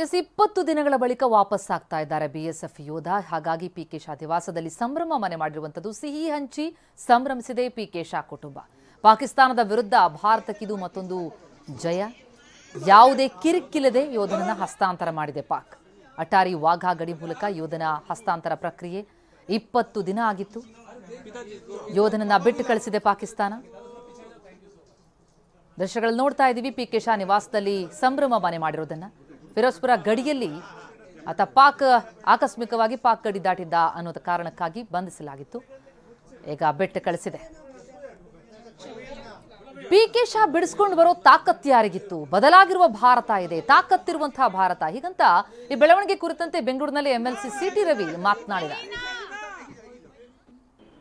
S 20 ದಿನಗಳ ಬಳಿಕ ವಾಪಸ್ ಆಗ್ತಾ ಇದ್ದಾರೆ ಬಿಎಸ್ಎಫ್ ಯೋಧ. ಹಾಗಾಗಿ ಪಿಕೆ ಶಾ ನಿವಾಸದಲ್ಲಿ ಸಂಭ್ರಮ ಮನೆ ಮಾಡಿರುವಂತದ್ದು. ಸಿಹಿ ಹಂಚಿ ಸಂಭ್ರಮಿಸಿದೆ ಪಿಕೆ ಶಾ ಕುಟುಂಬ. ಪಾಕಿಸ್ತಾನದ ವಿರುದ್ಧ ಭಾರತಕ್ಕಿದು ಮತ್ತೊಂದು ಜಯ. ಯಾವುದೇ ಕಿರಿಕಿಲ್ಲದೆ ಯೋಧನನ್ನ ಹಸ್ತಾಂತರ ಮಾಡಿದೆ ಪಾಕ್. ಅಟಾರಿ ವಾಘಾ ಗಡಿ ಮೂಲಕ ಯೋಧನ ಹಸ್ತಾಂತರ ಪ್ರಕ್ರಿಯೆ 20 ದಿನ ಆಗಿತ್ತು. ಯೋಧನನ್ನ ಬಿಟ್ಟು ಕಳಿಸಿದೆ ಪಾಕಿಸ್ತಾನ. ದೃಶ್ಯಗಳು ನೋಡ್ತಾ ಇದ್ದೀವಿ. ಪಿಕೆ ಶಾ ನಿವಾಸದಲ್ಲಿ ಸಂಭ್ರಮ ಮನೆ ಮಾಡಿರೋದನ್ನ. ಫಿರೋಜ್ಪುರ ಗಡಿಯಲ್ಲಿ ಆತ ಆಕಸ್ಮಿಕವಾಗಿ ಪಾಕ್ ಗಡಿ ದಾಟಿದ್ದ ಅನ್ನೋದ ಕಾರಣಕ್ಕಾಗಿ ಬಂಧಿಸಲಾಗಿತ್ತು. ಈಗ ಬಿಟ್ಟು ಕಳಿಸಿದೆ. ಪಿಕೆ ಶಾ ಬಿಡಿಸ್ಕೊಂಡು ಬರೋ ತಾಕತ್ತು ಯಾರಿಗಿತ್ತು? ಬದಲಾಗಿರುವ ಭಾರತ ಇದೆ, ತಾಕತ್ತಿರುವಂತಹ ಭಾರತ. ಹೀಗಂತ ಈ ಬೆಳವಣಿಗೆ ಕುರಿತಂತೆ ಬೆಂಗಳೂರಿನಲ್ಲಿ ಎಂಎಲ್ಸಿ ಸಿಟಿ ರವಿ ಮಾತನಾಡಿದ್ದಾರೆ.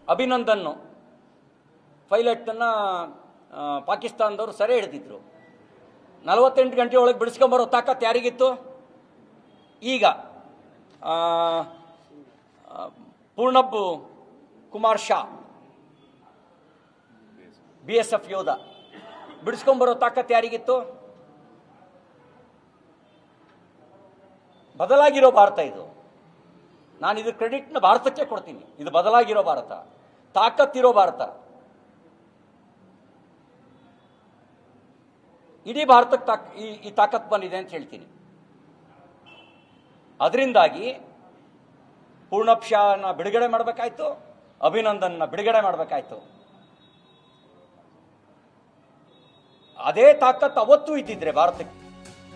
ಅಭಿನಂದನ್ ಪೈಲಟ್ ಅನ್ನ ಪಾಕಿಸ್ತಾನದವರು ಸೆರೆ ಹಿಡಿದಿದ್ರು. 48 ಗಂಟೆ ಒಳಗೆ ಬಿಡಿಸ್ಕೊಂಬರೋ ತಾಕತ್ತು ಯಾರಿಗಿತ್ತು? ಈಗ ಪೂರ್ಣಬ್ ಕುಮಾರ್ ಶಾ ಬಿಎಸ್ಎಫ್ ಯೋಧ ಬಿಡಿಸ್ಕೊಂಬರೋ ತಾಕತ್ತು ಯಾರಿಗಿತ್ತು? ಬದಲಾಗಿರೋ ಭಾರತ ಇದು. ನಾನು ಇದು ಕ್ರೆಡಿಟ್ನ ಭಾರತಕ್ಕೆ ಕೊಡ್ತೀನಿ. ಇದು ಬದಲಾಗಿರೋ ಭಾರತ, ತಾಕತ್ತಿರೋ ಭಾರತ. ಇಡೀ ಭಾರತಕ್ಕೆ ಈ ತಾಕತ್ ಬಂದಿದೆ ಅಂತ ಹೇಳ್ತೀನಿ. ಅದರಿಂದಾಗಿ ಪೂರ್ಣಬ್ ಶಾನ ಬಿಡುಗಡೆ ಮಾಡಬೇಕಾಯ್ತು, ಅಭಿನಂದನ್ನ ಬಿಡುಗಡೆ ಮಾಡಬೇಕಾಯ್ತು. ಅದೇ ತಾಕತ್ ಅವತ್ತೂ ಇದ್ದಿದ್ರೆ ಭಾರತಕ್ಕೆ